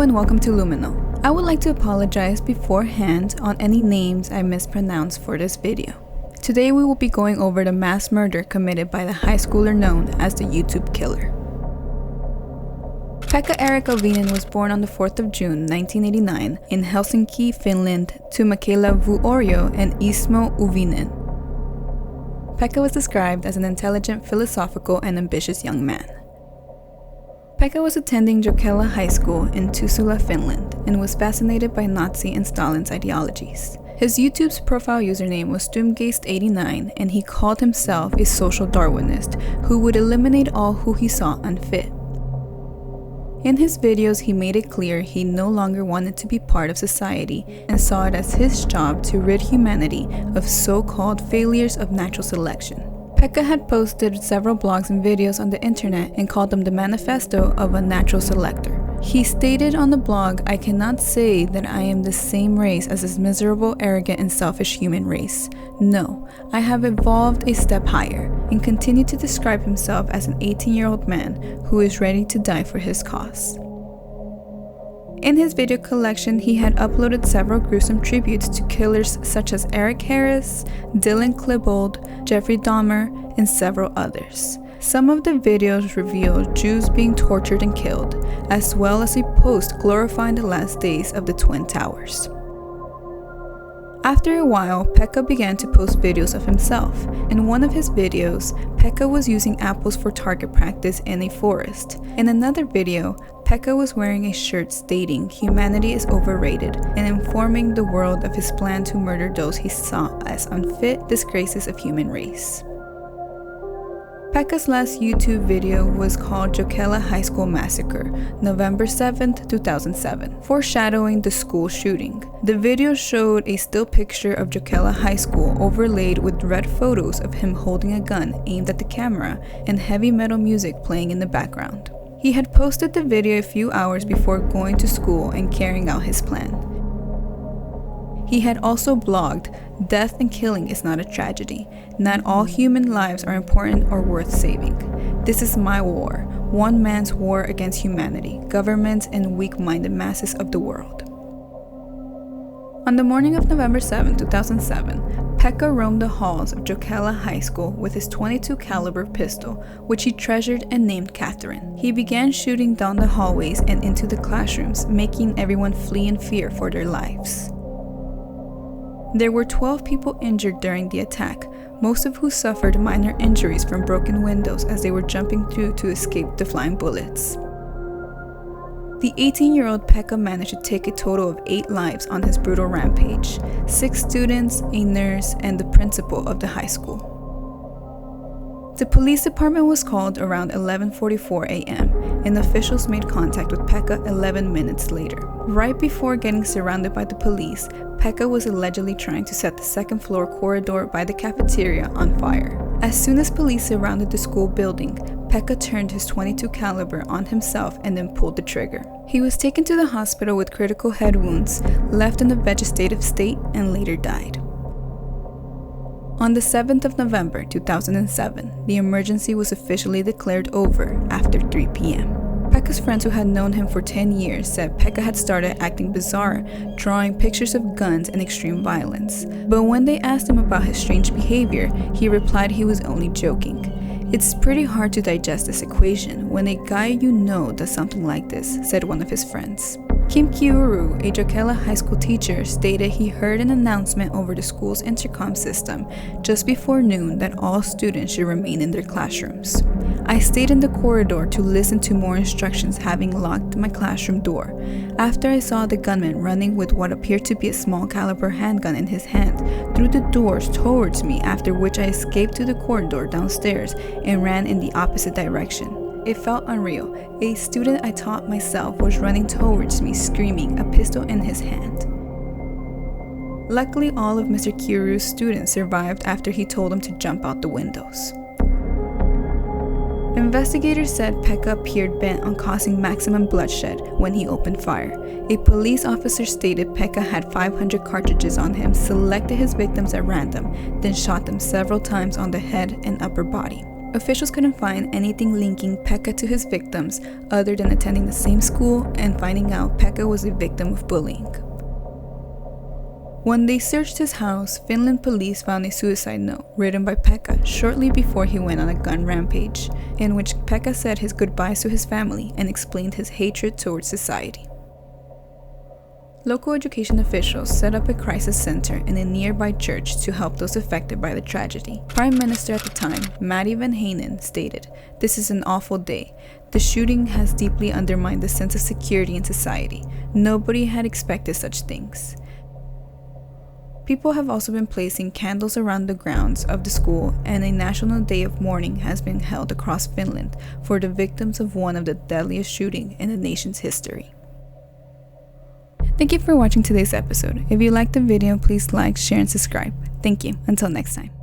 and welcome to Lumino. I would like to apologize beforehand on any names I mispronounced for this video. Today we will be going over the mass murder committed by the high schooler known as the YouTube killer. Pekka-Eric Auvinen was born on the 4th of June 1989 in Helsinki, Finland to Michaela Vuorio and Ismo Auvinen. Pekka was described as an intelligent, philosophical, and ambitious young man. Pekka was attending Jokela High School in Tuusula, Finland, and was fascinated by Nazi and Stalin's ideologies. His YouTube's profile username was Stumgeist89, and he called himself a social Darwinist who would eliminate all who he saw unfit. In his videos, he made it clear he no longer wanted to be part of society and saw it as his job to rid humanity of so-called failures of natural selection. Pekka had posted several blogs and videos on the internet and called them the manifesto of a natural selector. He stated on the blog, "I cannot say that I am the same race as this miserable, arrogant, and selfish human race. No, I have evolved a step higher," and continued to describe himself as an 18-year-old man who is ready to die for his cause. In his video collection, he had uploaded several gruesome tributes to killers such as Eric Harris, Dylan Klebold, Jeffrey Dahmer, and several others. Some of the videos reveal Jews being tortured and killed, as well as a post glorifying the last days of the Twin Towers. After a while, Pekka began to post videos of himself. In one of his videos, Pekka was using apples for target practice in a forest. In another video, Pekka was wearing a shirt stating humanity is overrated and informing the world of his plan to murder those he saw as unfit disgraces of human race. Pekka's last YouTube video was called Jokela High School Massacre, November 7th, 2007, foreshadowing the school shooting. The video showed a still picture of Jokela High School overlaid with red photos of him holding a gun aimed at the camera and heavy metal music playing in the background. He had posted the video a few hours before going to school and carrying out his plan. He had also blogged, "Death and killing is not a tragedy. Not all human lives are important or worth saving. This is my war, one man's war against humanity, governments, and weak-minded masses of the world." On the morning of November 7, 2007, Pekka roamed the halls of Jokela High School with his .22 caliber pistol, which he treasured and named Catherine. He began shooting down the hallways and into the classrooms, making everyone flee in fear for their lives. There were 12 people injured during the attack, most of who suffered minor injuries from broken windows as they were jumping through to escape the flying bullets. The 18-year-old Pekka managed to take a total of 8 lives on his brutal rampage: 6 students, a nurse, and the principal of the high school. The police department was called around 11:44 a.m., and officials made contact with Pekka 11 minutes later. Right before getting surrounded by the police, Pekka was allegedly trying to set the second-floor corridor by the cafeteria on fire. As soon as police surrounded the school building, Pekka turned his .22 caliber on himself and then pulled the trigger. He was taken to the hospital with critical head wounds, left in a vegetative state, and later died. On the 7th of November 2007, the emergency was officially declared over after 3 p.m. Pekka's friends who had known him for 10 years said Pekka had started acting bizarre, drawing pictures of guns and extreme violence. But when they asked him about his strange behavior, he replied he was only joking. "It's pretty hard to digest this equation when a guy you know does something like this," said one of his friends. Kim Kiuru, a Jokela High School teacher, stated he heard an announcement over the school's intercom system just before noon that all students should remain in their classrooms. "I stayed in the corridor to listen to more instructions, having locked my classroom door. After I saw the gunman running with what appeared to be a small caliber handgun in his hand through the doors towards me, after which I escaped to the corridor downstairs and ran in the opposite direction. It felt unreal. A student I taught myself was running towards me screaming, a pistol in his hand." Luckily, all of Mr. Kiru's students survived after he told them to jump out the windows. Investigators said Pekka appeared bent on causing maximum bloodshed when he opened fire. A police officer stated Pekka had 500 cartridges on him, selected his victims at random, then shot them several times on the head and upper body. Officials couldn't find anything linking Pekka to his victims other than attending the same school and finding out Pekka was a victim of bullying. When they searched his house, Finland police found a suicide note written by Pekka shortly before he went on a gun rampage, in which Pekka said his goodbyes to his family and explained his hatred towards society. Local education officials set up a crisis center in a nearby church to help those affected by the tragedy. Prime Minister at the time, Matti Vanhanen, stated, "This is an awful day. The shooting has deeply undermined the sense of security in society. Nobody had expected such things." People have also been placing candles around the grounds of the school, and a national day of mourning has been held across Finland for the victims of one of the deadliest shootings in the nation's history. Thank you for watching today's episode. If you liked the video, please like, share, and subscribe. Thank you. Until next time.